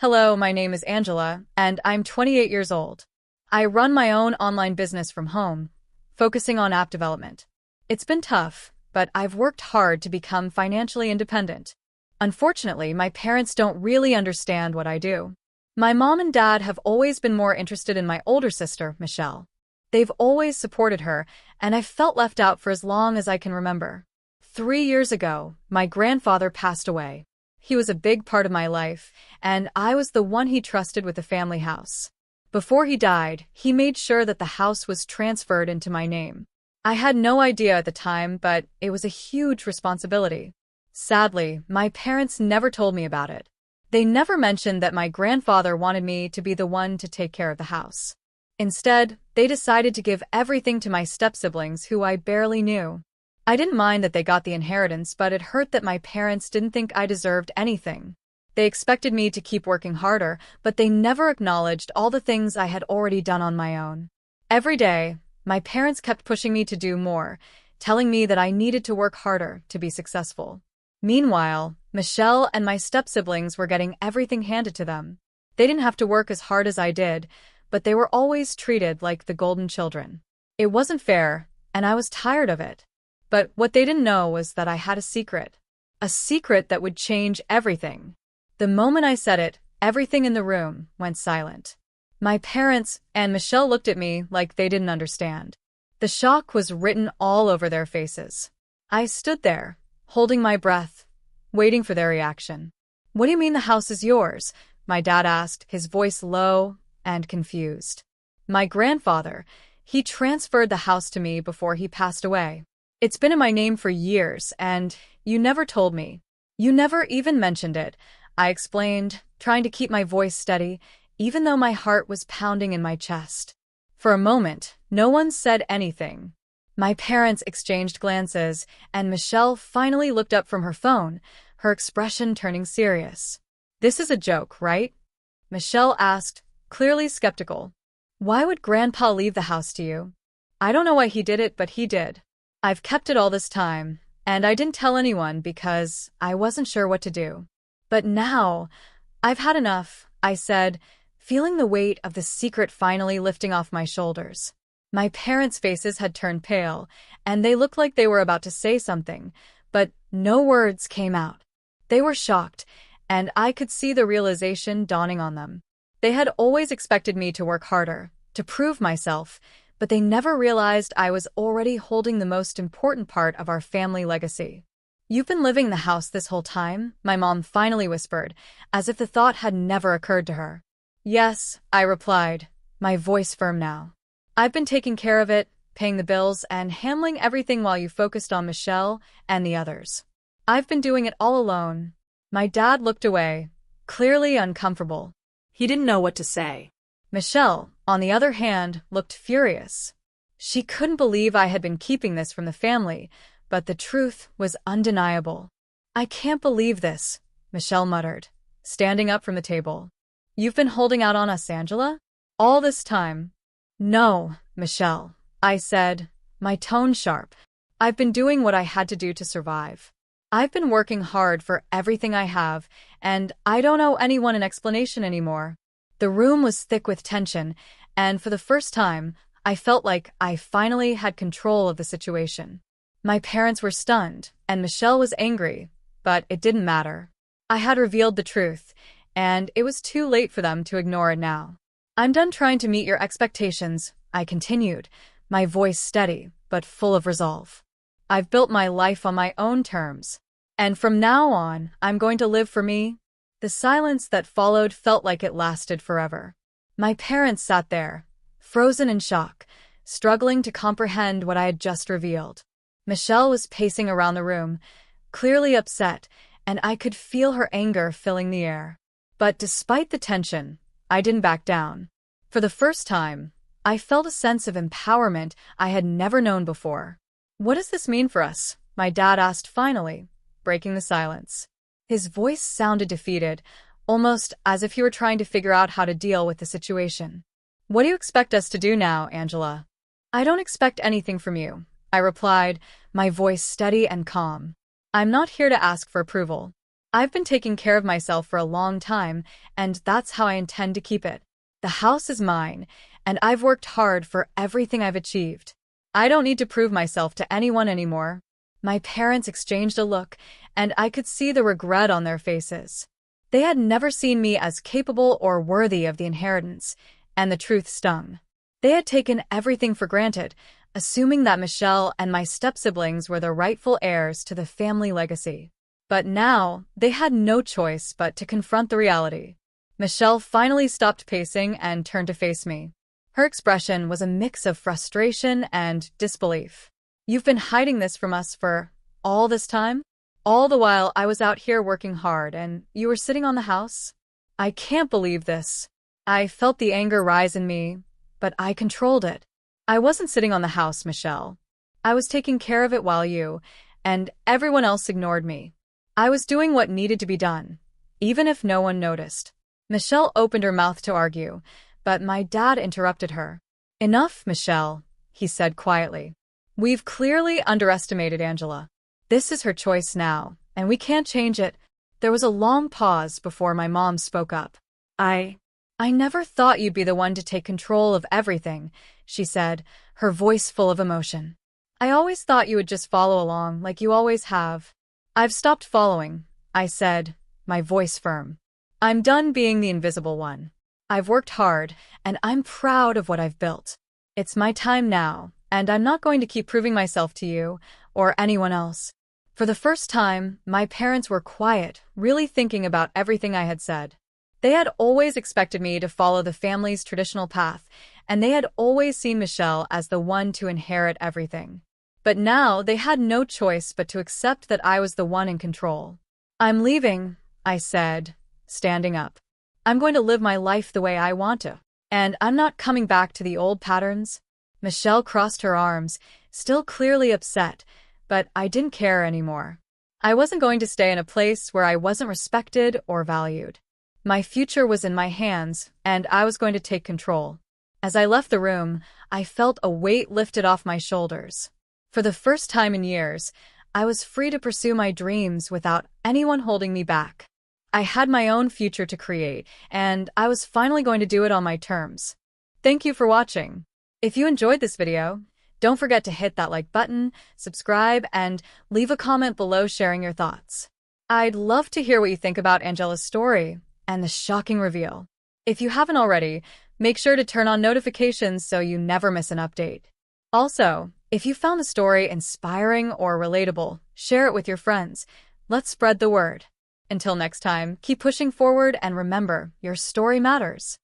Hello, my name is Angela, and I'm 28 years old. I run my own online business from home, focusing on app development. It's been tough, but I've worked hard to become financially independent. Unfortunately, my parents don't really understand what I do. My mom and dad have always been more interested in my older sister, Michelle. They've always supported her, and I've felt left out for as long as I can remember. 3 years ago, my grandfather passed away. He was a big part of my life, and I was the one he trusted with the family house. Before he died, he made sure that the house was transferred into my name. I had no idea at the time, but it was a huge responsibility. Sadly, my parents never told me about it. They never mentioned that my grandfather wanted me to be the one to take care of the house. Instead, they decided to give everything to my stepsiblings who I barely knew. I didn't mind that they got the inheritance, but it hurt that my parents didn't think I deserved anything. They expected me to keep working harder, but they never acknowledged all the things I had already done on my own. Every day, my parents kept pushing me to do more, telling me that I needed to work harder to be successful. Meanwhile, Michelle and my stepsiblings were getting everything handed to them. They didn't have to work as hard as I did, but they were always treated like the golden children. It wasn't fair, and I was tired of it. But what they didn't know was that I had a secret that would change everything. The moment I said it, everything in the room went silent. My parents and Michelle looked at me like they didn't understand. The shock was written all over their faces. I stood there, holding my breath, waiting for their reaction. "What do you mean the house is yours?" my dad asked, his voice low and confused. My grandfather, he transferred the house to me before he passed away. It's been in my name for years, and you never told me. You never even mentioned it, I explained, trying to keep my voice steady, even though my heart was pounding in my chest. For a moment, no one said anything. My parents exchanged glances, and Michelle finally looked up from her phone, her expression turning serious. "This is a joke, right?" Michelle asked, clearly skeptical. "Why would Grandpa leave the house to you?" "I don't know why he did it, but he did. I've kept it all this time, and I didn't tell anyone because I wasn't sure what to do. But now, I've had enough," I said, feeling the weight of the secret finally lifting off my shoulders. My parents' faces had turned pale, and they looked like they were about to say something, but no words came out. They were shocked, and I could see the realization dawning on them. They had always expected me to work harder, to prove myself, but they never realized I was already holding the most important part of our family legacy. "You've been living in the house this whole time?" my mom finally whispered, as if the thought had never occurred to her. "Yes," I replied, my voice firm now. "I've been taking care of it, paying the bills, and handling everything while you focused on Michelle and the others. I've been doing it all alone." My dad looked away, clearly uncomfortable. He didn't know what to say. Michelle, on the other hand, looked furious. She couldn't believe I had been keeping this from the family, but the truth was undeniable. "I can't believe this," Michelle muttered, standing up from the table. "You've been holding out on us, Angela? All this time?" "No, Michelle," I said, my tone sharp. "I've been doing what I had to do to survive. I've been working hard for everything I have, and I don't owe anyone an explanation anymore." The room was thick with tension, and for the first time, I felt like I finally had control of the situation. My parents were stunned, and Michelle was angry, but it didn't matter. I had revealed the truth, and it was too late for them to ignore it now. "I'm done trying to meet your expectations," I continued, my voice steady but full of resolve. "I've built my life on my own terms, and from now on, I'm going to live for me." The silence that followed felt like it lasted forever. My parents sat there, frozen in shock, struggling to comprehend what I had just revealed. Michelle was pacing around the room, clearly upset, and I could feel her anger filling the air. But despite the tension, I didn't back down. For the first time, I felt a sense of empowerment I had never known before. "What does this mean for us?" my dad asked finally, breaking the silence. His voice sounded defeated, almost as if he were trying to figure out how to deal with the situation. "What do you expect us to do now, Angela?" "I don't expect anything from you," I replied, my voice steady and calm. "I'm not here to ask for approval. I've been taking care of myself for a long time, and that's how I intend to keep it. The house is mine, and I've worked hard for everything I've achieved. I don't need to prove myself to anyone anymore. My parents exchanged a look, and I could see the regret on their faces. They had never seen me as capable or worthy of the inheritance, and the truth stung. They had taken everything for granted, assuming that Michelle and my step-siblings were the rightful heirs to the family legacy. But now, they had no choice but to confront the reality. Michelle finally stopped pacing and turned to face me. Her expression was a mix of frustration and disbelief. "You've been hiding this from us for all this time? All the while I was out here working hard and you were sitting on the house? I can't believe this." I felt the anger rise in me, but I controlled it. "I wasn't sitting on the house, Michelle. I was taking care of it while you and everyone else ignored me. I was doing what needed to be done, even if no one noticed." Michelle opened her mouth to argue, but my dad interrupted her. "Enough, Michelle," he said quietly. "We've clearly underestimated Angela. This is her choice now, and we can't change it." There was a long pause before my mom spoke up. I never thought you'd be the one to take control of everything," she said, her voice full of emotion. "I always thought you would just follow along like you always have." "I've stopped following," I said, my voice firm. "I'm done being the invisible one. I've worked hard, and I'm proud of what I've built. It's my time now, and I'm not going to keep proving myself to you or anyone else." For the first time, my parents were quiet, really thinking about everything I had said. They had always expected me to follow the family's traditional path, and they had always seen Michelle as the one to inherit everything. But now they had no choice but to accept that I was the one in control. "I'm leaving," I said, standing up. "I'm going to live my life the way I want to, and I'm not coming back to the old patterns." Michelle crossed her arms, still clearly upset, but I didn't care anymore. I wasn't going to stay in a place where I wasn't respected or valued. My future was in my hands, and I was going to take control. As I left the room, I felt a weight lifted off my shoulders. For the first time in years, I was free to pursue my dreams without anyone holding me back. I had my own future to create, and I was finally going to do it on my terms. Thank you for watching. If you enjoyed this video, don't forget to hit that like button, subscribe, and leave a comment below sharing your thoughts. I'd love to hear what you think about Angela's story and the shocking reveal. If you haven't already, make sure to turn on notifications so you never miss an update. Also, if you found the story inspiring or relatable, share it with your friends. Let's spread the word. Until next time, keep pushing forward and remember, your story matters.